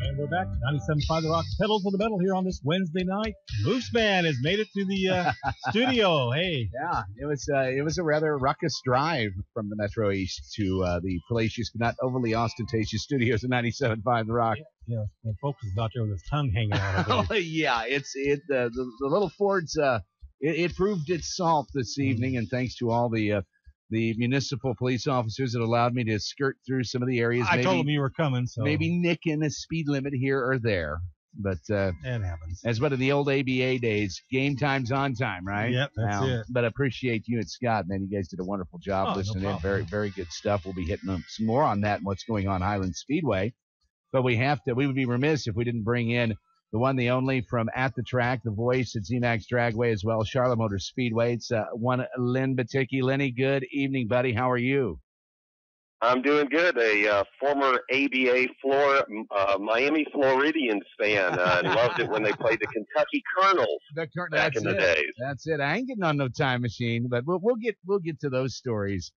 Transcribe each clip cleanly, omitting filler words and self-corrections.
And we're back. 97.5 The Rock, pedal to the metal here on this Wednesday night. Mooseman has made it to the studio. Hey. Yeah, it was a rather ruckus drive from the Metro East to the fallacious but not overly ostentatious studios of 97.5 The Rock. Yeah, and folks is out there with his tongue hanging out. Oh, yeah, the little Ford's it proved its salt this evening, and thanks to all the municipal police officers that allowed me to skirt through some of the areas. I told them you were coming, so maybe nicking a speed limit here or there. But that happens. As one of the old ABA days, game time's on time, right? Yep, that's it. But I appreciate you and Scott, man. You guys did a wonderful job listening in. Very, very good stuff. We'll be hitting some more on that and what's going on Highland Speedway. But we would be remiss if we didn't bring in the one, the only, from at the track, the voice at ZMAX Dragway as well, Charlotte Motor Speedway. It's one Lenny Batycki. Lenny, good evening, buddy. How are you? I'm doing good. A former ABA Miami Floridians fan. Loved it when they played the Kentucky Colonels back in the days. That's it. I ain't getting on no time machine, but we'll get to those stories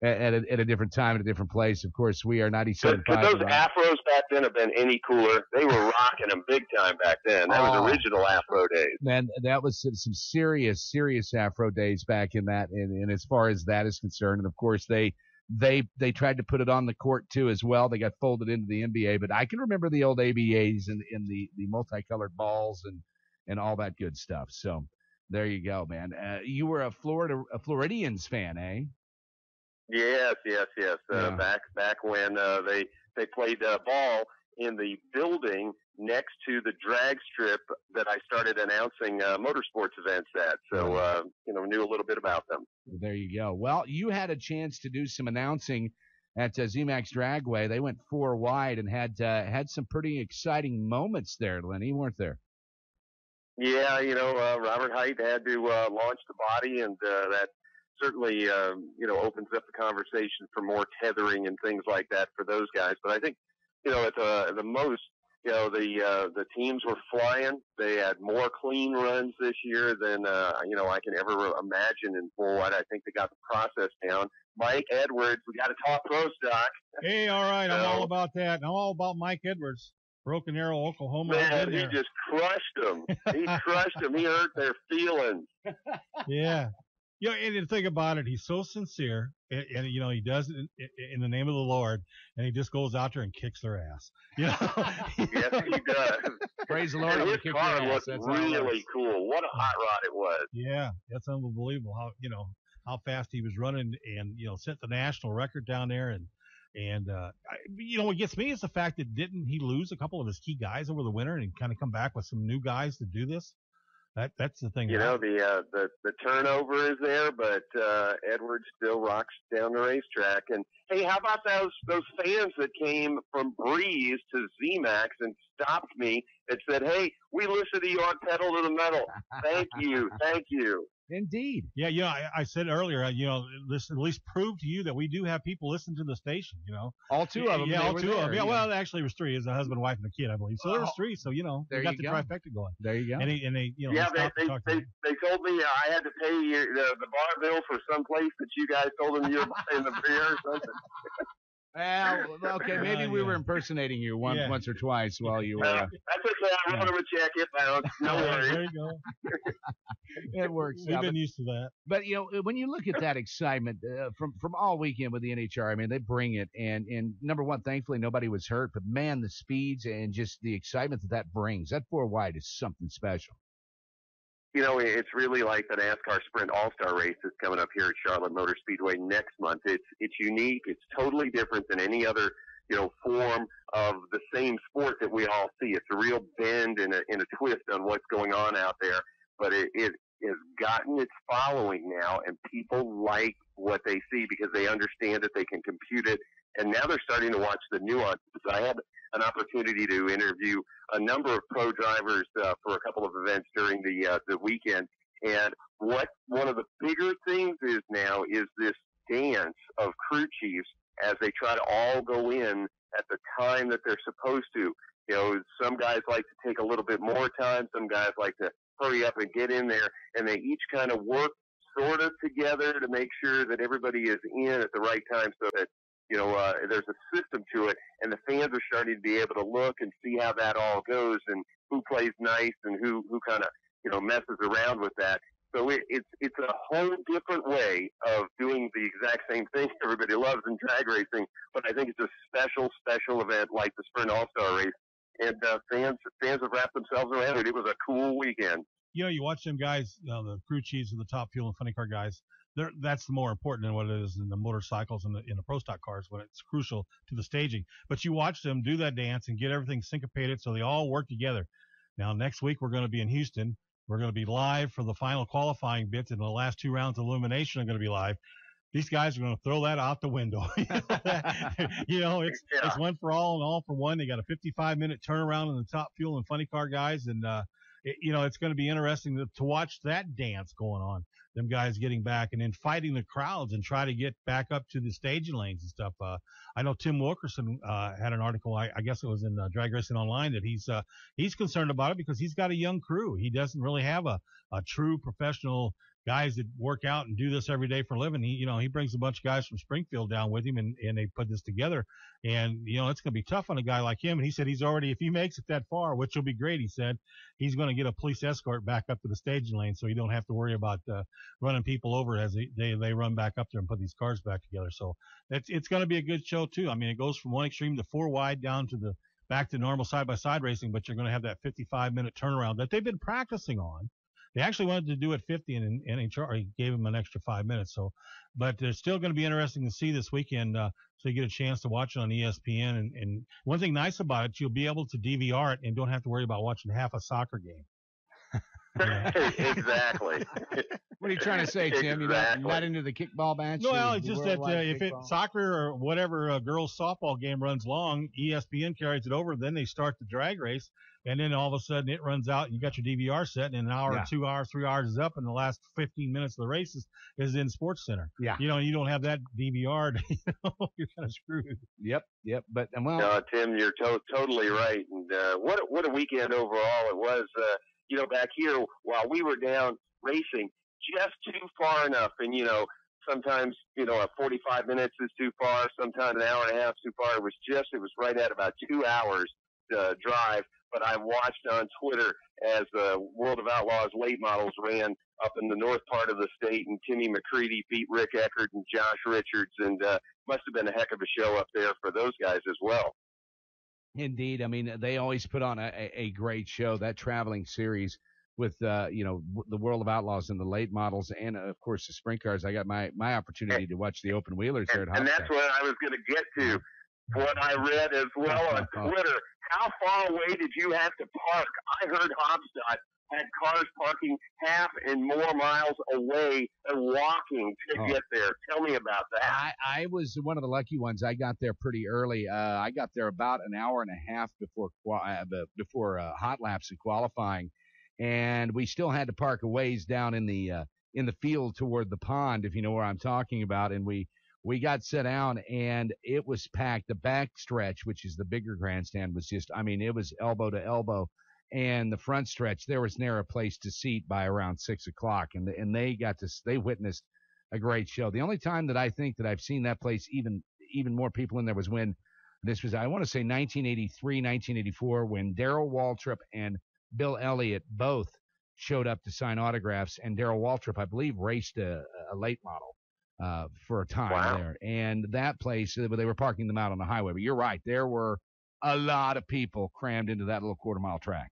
at a different time, at a different place. Of course, we are 97.5. Could those afros back then have been any cooler? They were rocking them big time back then. That was original afro days. Man, that was some serious afro days back in that. And as far as that is concerned, and of course they tried to put it on the court too as well. They got folded into the NBA, but I can remember the old ABAs and the multicolored balls and all that good stuff. So there you go, man. You were a Floridians fan, eh? Yes. Back when they played ball in the building next to the drag strip that I started announcing motorsports events at. So, knew a little bit about them. There you go. Well, you had a chance to do some announcing at ZMAX Dragway. They went 4 wide and had some pretty exciting moments there, Lenny, weren't there? Yeah, Robert Height had to launch the body, and that certainly, opens up the conversation for more tethering and things like that for those guys. But I think, at the most, the teams were flying. They had more clean runs this year than, I can ever imagine in full wide. I think they got the process down. Mike Edwards, we got to talk pro stock. Hey, all right. I'm all about that. I'm all about Mike Edwards. Broken Arrow, Oklahoma. Man, he just crushed them. He crushed them. He hurt their feelings. Yeah. And the thing about it, he's so sincere, and he does it in the name of the Lord, and he just goes out there and kicks their ass. Yes, he does. Praise the Lord. And his car looked really cool. What a hot rod it was. Yeah, that's unbelievable how fast he was running, and set the national record down there, and what gets me is the fact that didn't he lose a couple of his key guys over the winter and kind of come back with some new guys to do this? That's the thing. The turnover is there, but Edwards still rocks down the racetrack. And hey, how about those fans that came from Breeze to ZMAX and stopped me and said, "Hey, we listen to you on Pedal to the Metal. Thank you." Indeed. Yeah, I said earlier, this at least proved to you that we do have people listen to the station, All 2 of them. Yeah, all 2 of them. Yeah, well, actually, it was 3. It was a husband, wife, and a kid, I believe. So there was 3. So, we got the trifecta going. There you go. And they they told me I had to pay the bar bill for some place that you guys told them you were buying the beer or something. Well, okay, maybe we were impersonating you once or twice while you were. That's okay. I wrote him a check. It bounced. No worries. There you go. It works. We've been used to that. But when you look at that excitement from all weekend with the NHR, I mean, they bring it. And number one, thankfully nobody was hurt. But man, the speeds and just the excitement that brings. That 4 wide is something special. It's really like the NASCAR Sprint All-Star race that's coming up here at Charlotte Motor Speedway next month. It's unique. It's totally different than any other, form of the same sport that we all see. It's a real bend and a twist on what's going on out there. But it has gotten its following now, and people like what they see because they understand that they can compute it. And now they're starting to watch the nuances. I had an opportunity to interview a number of pro drivers for a couple of events during the weekend. And what one of the bigger things is now is this dance of crew chiefs as they try to all go in at the time that they're supposed to. Some guys like to take a little bit more time. Some guys like to hurry up and get in there. And they each kind of work sort of together to make sure that everybody is in at the right time so that there's a system to it, and the fans are starting to be able to look and see how that all goes and who plays nice and who kind of messes around with that. So it's a whole different way of doing the exact same thing everybody loves in drag racing, but I think it's a special event like the Sprint All-Star Race, and fans have wrapped themselves around it. It was a cool weekend. You watch them guys, the crew chiefs and the Top Fuel and Funny Car guys. That's more important than what it is in the motorcycles and in the pro stock cars when it's crucial to the staging. But you watch them do that dance and get everything syncopated so they all work together. Now, next week we're going to be in Houston. We're going to be live for the final qualifying bits, and the last 2 rounds of elimination are going to be live. These guys are going to throw that out the window. It's one for all and all for one. They got a 55-minute turnaround in the Top Fuel and Funny Car guys, and it's going to be interesting to watch that dance going on. Them guys getting back and then fighting the crowds and try to get back up to the staging lanes and stuff. I know Tim Wilkerson had an article, I guess it was in Drag Racing Online, that he's concerned about it because he's got a young crew. He doesn't really have a true professional guys that work out and do this every day for a living. He brings a bunch of guys from Springfield down with him, and they put this together. And it's going to be tough on a guy like him. And he said he's already, if he makes it that far, which will be great, he said he's going to get a police escort back up to the staging lane, so you don't have to worry about running people over as they run back up there and put these cars back together. So it's going to be a good show too. I mean, it goes from one extreme to 4 wide down to back to normal side-by-side racing, but you're going to have that 55-minute turnaround that they've been practicing on. They actually wanted to do it 50, and HR gave him an extra 5 minutes. So, but it's still going to be interesting to see this weekend. So you get a chance to watch it on ESPN. And one thing nice about it, you'll be able to DVR it and don't have to worry about watching half a soccer game. Exactly. What are you trying to say, Tim? Exactly. You're not into the kickball match? Well, it's just that if it's soccer or whatever, a girls' softball game runs long, ESPN carries it over. Then they start the drag race, and then all of a sudden it runs out, and you got your DVR set, and an hour, 2 hours, 3 hours is up, and the last 15 minutes of the race is in Sports Center. Yeah. You don't have that DVR. You're kind of screwed. Yep. But Tim, you're totally right. And what a weekend overall it was. Back here while we were down racing, just too far enough. And, sometimes, 45 minutes is too far. Sometimes an hour and a half is too far. It was right at about 2 hours drive. But I watched on Twitter as the World of Outlaws late models ran up in the north part of the state, and Timmy McCready beat Rick Eckert and Josh Richards, and must have been a heck of a show up there for those guys as well. Indeed. I mean, they always put on a great show, that traveling series with, the World of Outlaws and the late models and, of course, the sprint cars. I got my opportunity to watch the open wheelers there at Hopstad. And that's what I was going to get to, what I read as well on Twitter. How far away did you have to park? I heard Hopstad had cars parking half and more miles away and walking to get there. Tell me about that. I was one of the lucky ones. I got there pretty early. I got there about an hour and a half before hot laps and qualifying, and we still had to park a ways down in the field toward the pond, if you know where I'm talking about. And we got set down, and it was packed. The back stretch, which is the bigger grandstand, was just, it was elbow to elbow. And the front stretch, there was never a place to seat by around 6 o'clock, and they witnessed a great show. The only time that I think that I've seen that place even more people in there was when this was, I want to say 1983, 1984, when Darrell Waltrip and Bill Elliott both showed up to sign autographs, and Darrell Waltrip, I believe, raced a late model for a time there. And that place, they were parking them out on the highway. But you're right, there were a lot of people crammed into that little quarter-mile track.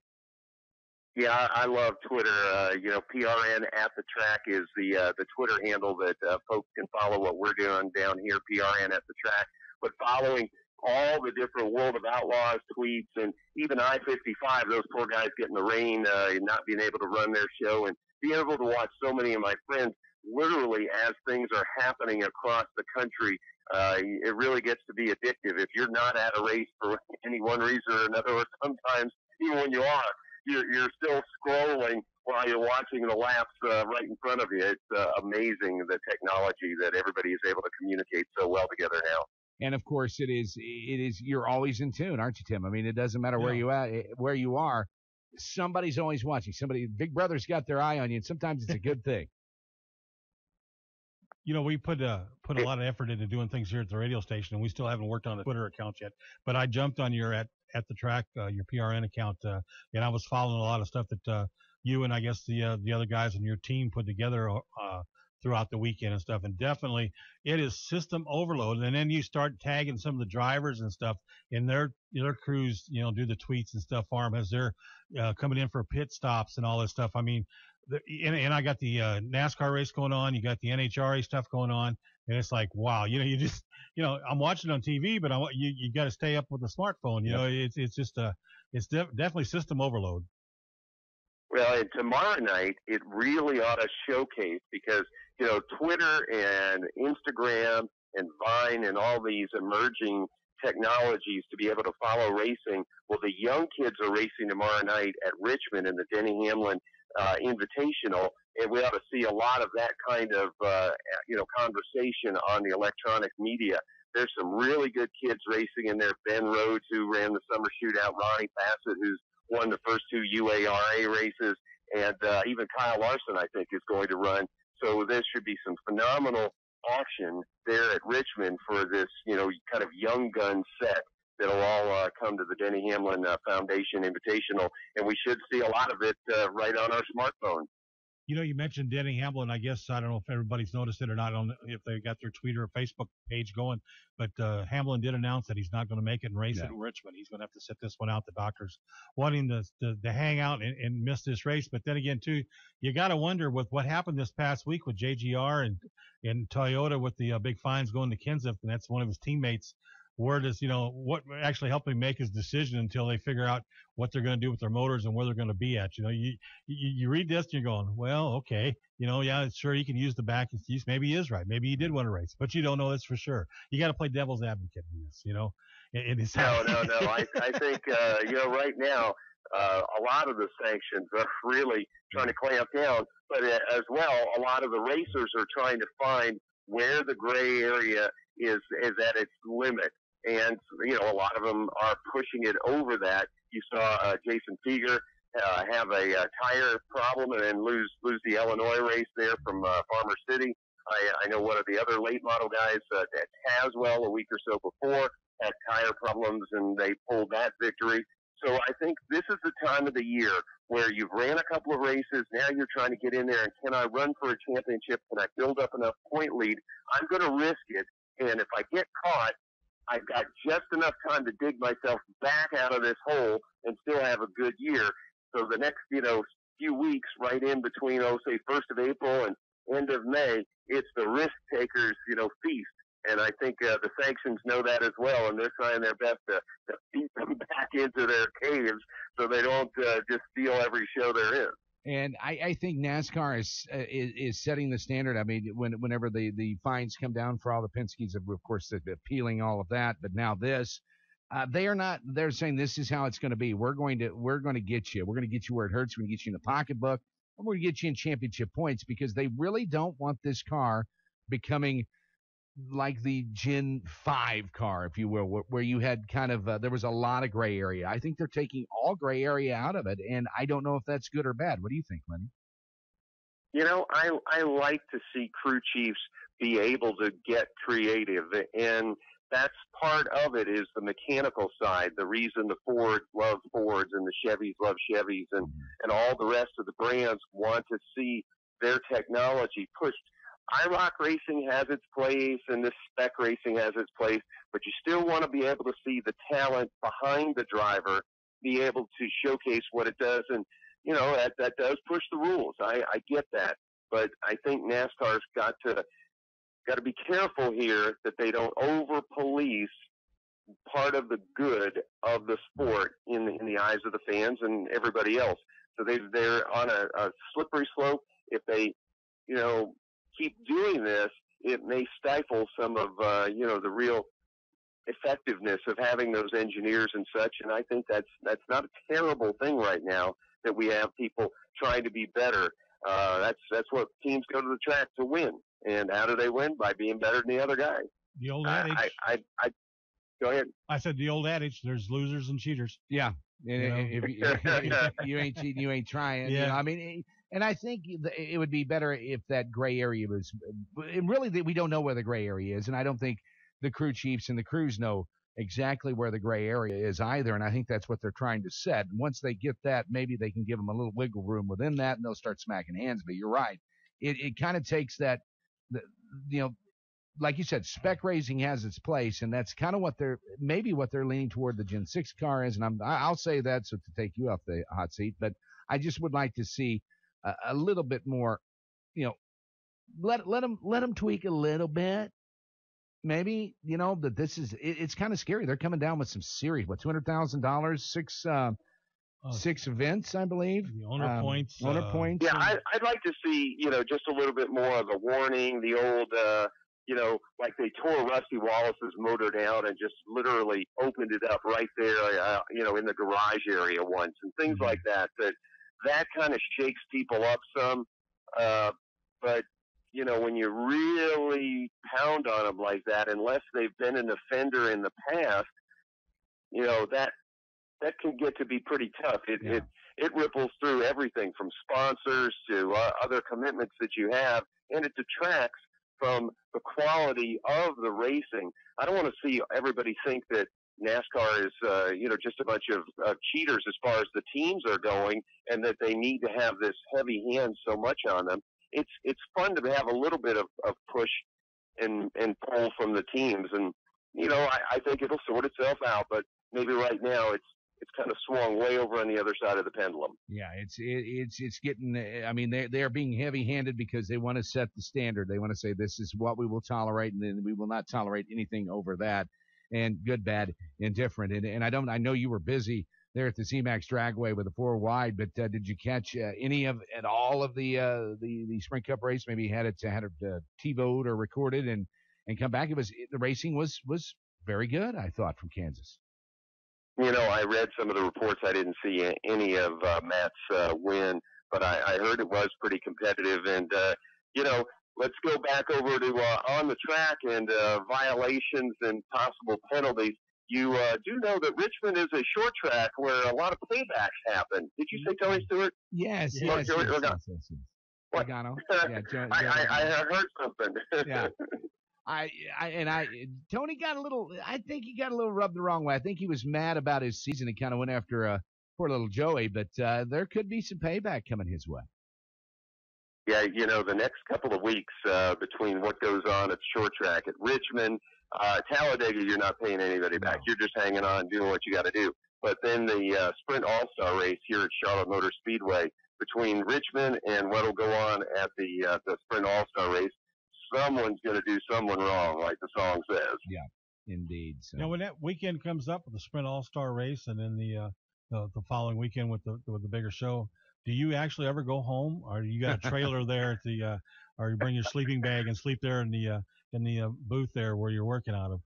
Yeah, I love Twitter. PRN at the track is the Twitter handle that folks can follow what we're doing down here, PRN at the track. But following all the different World of Outlaws tweets, and even I-55, those poor guys getting the rain and not being able to run their show, and being able to watch so many of my friends literally as things are happening across the country. It really gets to be addictive if you're not at a race for any one reason or another, or sometimes even when you are, you're still scrolling while you're watching the laps right in front of you. It's amazing the technology that everybody is able to communicate so well together now. And of course, it is. You're always in tune, aren't you, Tim? I mean, it doesn't matter where you are. Somebody's always watching. Big Brother's got their eye on you, and sometimes it's a good thing. we put a lot of effort into doing things here at the radio station, and we still haven't worked on the Twitter account yet. But I jumped on your at the track, your PRN account, and I was following a lot of stuff that you and I guess the other guys on your team put together throughout the weekend and stuff. And definitely, it is system overload. And then you start tagging some of the drivers and stuff, and their crews, do the tweets and stuff for them as they're coming in for pit stops and all this stuff. I mean, and I got the NASCAR race going on. You got the NHRA stuff going on, and it's like, wow, you just, I'm watching on TV, but you got to stay up with the smartphone. It's just definitely system overload. Well, and tomorrow night it really ought to showcase because Twitter and Instagram and Vine and all these emerging technologies to be able to follow racing. Well, the young kids are racing tomorrow night at Richmond in the Denny Hamlin Invitational, and we ought to see a lot of that kind of conversation on the electronic media. There's some really good kids racing in there. Ben Rhodes, who ran the summer shootout, Ronnie Bassett, who's won the first 2 UARA races, and even Kyle Larson, I think, is going to run. So there should be some phenomenal action there at Richmond for this, kind of young gun set that'll all come to the Denny Hamlin Foundation Invitational, and we should see a lot of it right on our smartphone. You mentioned Denny Hamlin. I guess I don't know if everybody's noticed it or not, if they got their Twitter or Facebook page going, but Hamlin did announce that he's not going to make it and race at Richmond. He's going to have to sit this one out. The doctor's wanting to hang out and miss this race. But then again, too, you got to wonder with what happened this past week with JGR and Toyota with the big fines going to Kenseth, and that's one of his teammates. Where does, what actually helped him make his decision until they figure out what they're going to do with their motors and where they're going to be at. You read this and you're going, well, okay, yeah, sure, he can use the back excuse. Maybe he is right. Maybe he did win a race, but you don't know this for sure. You got to play devil's advocate in this, No. I think, right now, a lot of the sanctions are really trying to clamp down, but as well, a lot of the racers are trying to find where the gray area is at its limit. And, a lot of them are pushing it over that. You saw Jason Feger have a tire problem and then lose the Illinois race there from Farmer City. I know one of the other late model guys at Haswell a week or so before had tire problems and they pulled that victory. So I think this is the time of the year where you've ran a couple of races. Now you're trying to get in there and can I run for a championship? Can I build up enough point lead? I'm going to risk it. And if I get caught, I've got just enough time to dig myself back out of this hole and still have a good year. So the next, few weeks right in between, say, 1st of April and end of May, it's the risk takers, feast. And I think the sanctions know that as well, and they're trying their best to beat them back into their caves so they don't just steal every show there is. And I think NASCAR is setting the standard. I mean, whenever the fines come down for all the Penske's, of course, appealing all of that, but now this, they're saying this is how it's going to be. We're going to get you. We're going to get you where it hurts. We're going to get you in the pocketbook. And we're going to get you in championship points because they really don't want this car becoming like the Gen 5 car, if you will, where you had kind of there was a lot of gray area. I think they're taking all gray area out of it, and I don't know if that's good or bad. What do you think, Lenny? I like to see crew chiefs be able to get creative, and that's part of it is the mechanical side, the reason the Fords love Fords and the Chevys love Chevys and all the rest of the brands want to see their technology pushed. IROC racing has its place and this spec racing has its place, but you still want to be able to see the talent behind the driver, be able to showcase what it does. And, that does push the rules. I get that. But I think NASCAR's got to be careful here that they don't over-police part of the good of the sport in the eyes of the fans and everybody else. So they're on a slippery slope. If they, keep doing this, it may stifle some of, the real effectiveness of having those engineers and such. And I think that's not a terrible thing right now that we have people trying to be better. That's what teams go to the track to win. And how do they win? By being better than the other guy. The old adage. Go ahead. I said the old adage, there's losers and cheaters. Yeah. If you ain't cheating, you ain't trying. Yeah. I mean, And I think it would be better if that gray area was really we don't know where the gray area is, and I don't think the crew chiefs and the crews know exactly where the gray area is either. And I think that's what they're trying to set. And once they get that, maybe they can give them a little wiggle room within that, and they'll start smacking hands. But you're right, it kind of takes that, you know, like you said, spec racing has its place, and that's kind of what they're leaning toward the Gen 6 car is. And I'll say that so to take you off the hot seat, but I just would like to see a little bit more, you know, let them tweak a little bit. Maybe, you know, that this is it's kind of scary. They're coming down with some serious, $200,000, six events, I believe. The owner points. Points. Yeah, I'd like to see, you know, just a little bit more of a warning. The old, you know, like they tore Rusty Wallace's motor down and just literally opened it up right there, you know, in the garage area once, and things like that. That kind of shakes people up some. But you know, when you really pound on them like that, unless they've been an offender in the past, you know, that can get to be pretty tough. It ripples through everything from sponsors to other commitments that you have, and it detracts from the quality of the racing. I don't want to see everybody think that NASCAR is, you know, just a bunch of cheaters as far as the teams are going, and that they need to have this heavy hand so much on them. It's fun to have a little bit of push and pull from the teams, and you know, I think it'll sort itself out. But maybe right now it's kind of swung way over on the other side of the pendulum. Yeah, it's getting. I mean, they're being heavy-handed because they want to set the standard. They want to say this is what we will tolerate, and then we will not tolerate anything over that. And good, bad, indifferent. And I know you were busy there at the ZMAX Dragway with the 4 wide, but did you catch any of at all of the Sprint Cup race? Maybe you had it TiVoed or recorded and come back. The racing was very good, I thought, from Kansas. You know, I read some of the reports. I didn't see any of Matt's win, but I heard it was pretty competitive. And you know, let's go back over to on the track and violations and possible penalties. You do know that Richmond is a short track where a lot of paybacks happen. Did you say Tony Stewart? Yes. What? I heard something. Yeah. Tony got a little. I think he got a little rubbed the wrong way. I think he was mad about his season and kind of went after poor little Joey. But there could be some payback coming his way. Yeah, you know, the next couple of weeks between what goes on at short track at Richmond, Talladega, you're not paying anybody back. You're just hanging on, doing what you got to do. But then the Sprint All-Star race here at Charlotte Motor Speedway between Richmond and what'll go on at the Sprint All-Star race, someone's going to do someone wrong, like the song says. Yeah, indeed. So. You know, when that weekend comes up with the Sprint All-Star race, and then the following weekend with the bigger show, do you actually ever go home, or you got a trailer there at the, or you bring your sleeping bag and sleep there in the booth there where you're working out of?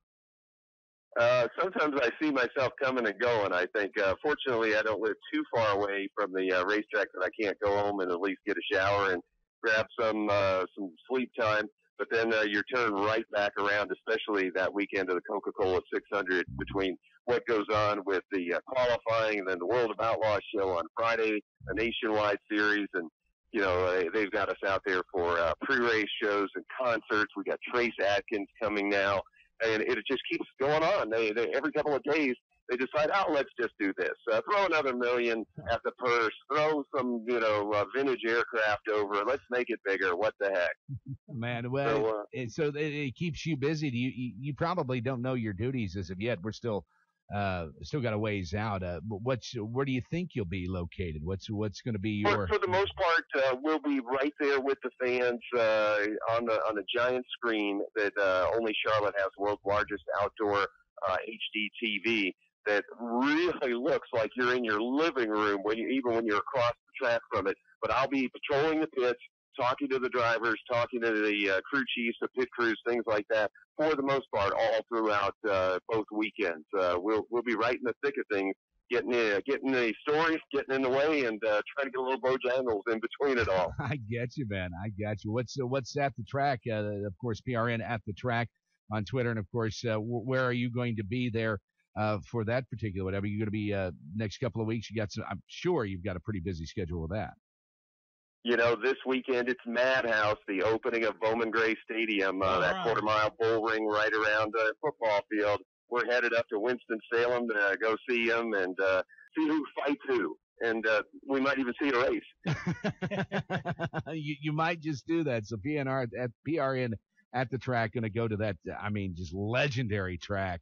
Sometimes I see myself coming and going. I think, fortunately, I don't live too far away from the racetrack that I can't go home and at least get a shower and grab some sleep time. But then you turn right back around, especially that weekend of the Coca-Cola 600, between what goes on with the qualifying and then the World of Outlaws show on Friday, a nationwide series. And, you know, they've got us out there for pre-race shows and concerts. We got Trace Adkins coming now. And it just keeps going on. They every couple of days, they decide, oh, let's just do this. Throw another $1 million at the purse. Throw some, vintage aircraft over. Let's make it bigger. What the heck? Man, well, so it keeps you busy. You probably don't know your duties as of yet. We're still got a ways out. But where do you think you'll be located? What's going to be your? For the most part, we'll be right there with the fans on the giant screen that only Charlotte has, the world's largest outdoor HD TV. That really looks like you're in your living room even when you're across the track from it. But I'll be patrolling the pits, talking to the drivers, talking to the crew chiefs, the pit crews, things like that. For the most part, all throughout both weekends, we'll be right in the thick of things, getting the stories, getting in the way, and trying to get a little Bojangles in between it all. I get you, man. I got you. What's at the track? Of course, PRN at the track on Twitter, and of course, where are you going to be there? For that particular whatever, you're going to be next couple of weeks. I'm sure you've got a pretty busy schedule with that. This weekend it's Madhouse, the opening of Bowman Gray Stadium, that right. quarter-mile bull ring right around the football field. We're headed up to Winston-Salem to go see them and see who fights who. And we might even see a race. You might just do that. So PRN at the track, going to go to that, just legendary track.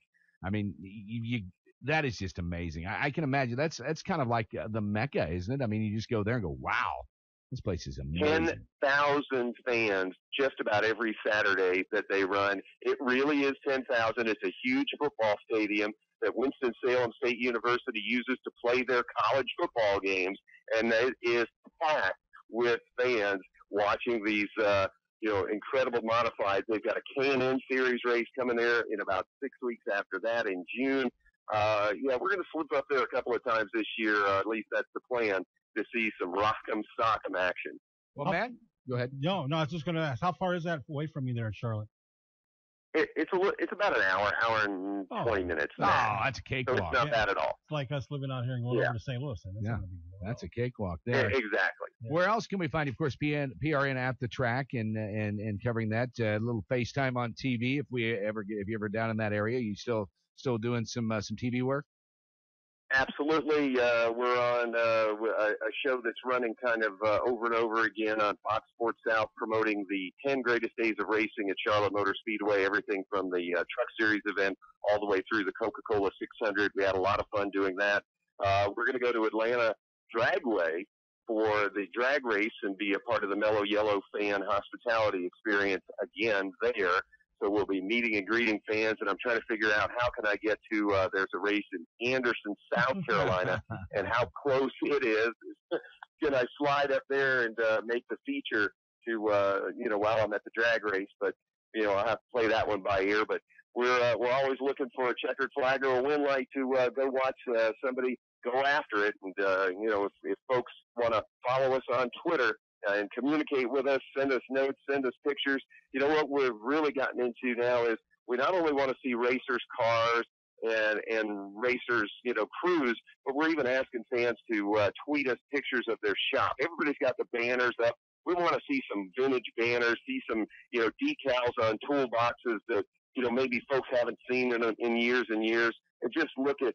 That is just amazing. I can imagine that's kind of like the Mecca, isn't it? You just go there and go, wow, this place is amazing. 10,000 fans just about every Saturday that they run. It really is 10,000. It's a huge football stadium that Winston-Salem State University uses to play their college football games, and it is packed with fans watching these incredible modifieds. They've got a K&N Series race coming there in about 6 weeks after that in June. We're going to slip up there a couple of times this year. At least that's the plan, to see some rock'em sock'em action. Well, Matt, go ahead. No, I was just going to ask, how far is that away from you there in Charlotte? It's about an hour and 20 minutes. Oh, that's a cakewalk. So it's not bad at all. It's like us living out here and going over to St. Louis. That's a cakewalk there. Exactly. Yeah. Where else can we find you? Of course, PRN at the track and covering that. A little FaceTime on TV if you're ever down in that area. You still doing some TV work? Absolutely. We're on a show that's running kind of over and over again on Fox Sports South, promoting the 10 greatest days of racing at Charlotte Motor Speedway, everything from the Truck Series event all the way through the Coca-Cola 600. We had a lot of fun doing that. We're going to go to Atlanta Dragway for the drag race and be a part of the Mellow Yellow fan hospitality experience again there. So we'll be meeting and greeting fans, and I'm trying to figure out how can I get to, there's a race in Anderson, South Carolina, and how close it is. Can I slide up there and make the feature to, while I'm at the drag race? But, I'll have to play that one by ear. But we're always looking for a checkered flag or a win light to go watch somebody go after it. And, if folks want to follow us on Twitter, and communicate with us, send us notes, send us pictures. What we've really gotten into now is we not only want to see racers' cars and racers, crews, but we're even asking fans to tweet us pictures of their shop. Everybody's got the banners up. We want to see some vintage banners, see some, decals on toolboxes that, maybe folks haven't seen in years and years, and just look at,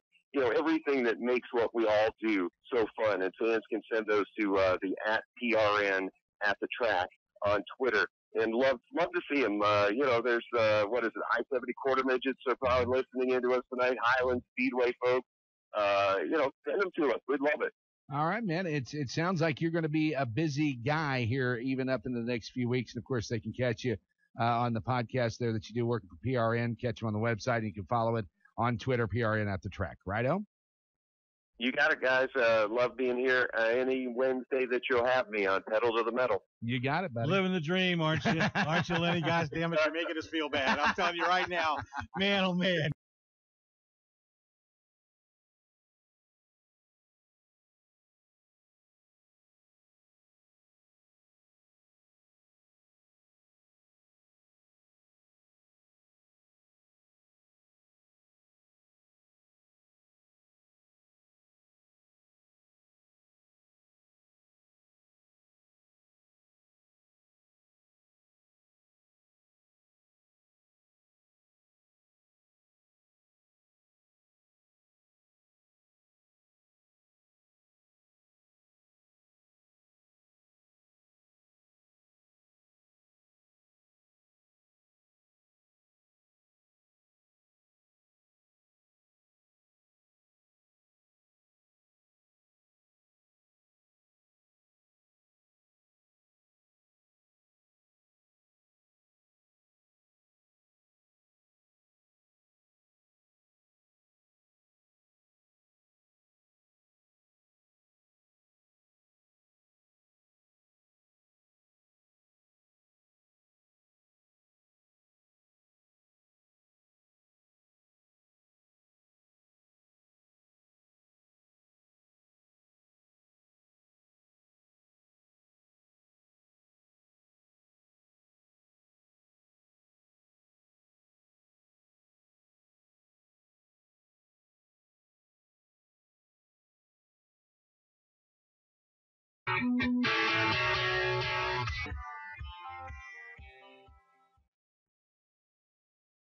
everything that makes what we all do so fun. And fans can send those to the @PRN at the track on Twitter. And love to see them. There's, I-70 quarter midgets are probably listening into us tonight. Highland Speedway folks. Send them to us. We'd love it. All right, man. It sounds like you're going to be a busy guy here even up in the next few weeks. And, of course, they can catch you on the podcast there that you do working for PRN. Catch them on the website, and you can follow it on Twitter, PRN at the track. Righto? You got it, guys. Love being here any Wednesday that you'll have me on Pedal to the Metal. You got it, buddy. Living the dream, aren't you? Aren't you, Lenny? Guys, damn it, you're making us feel bad. I'm telling you right now. Man, oh, man.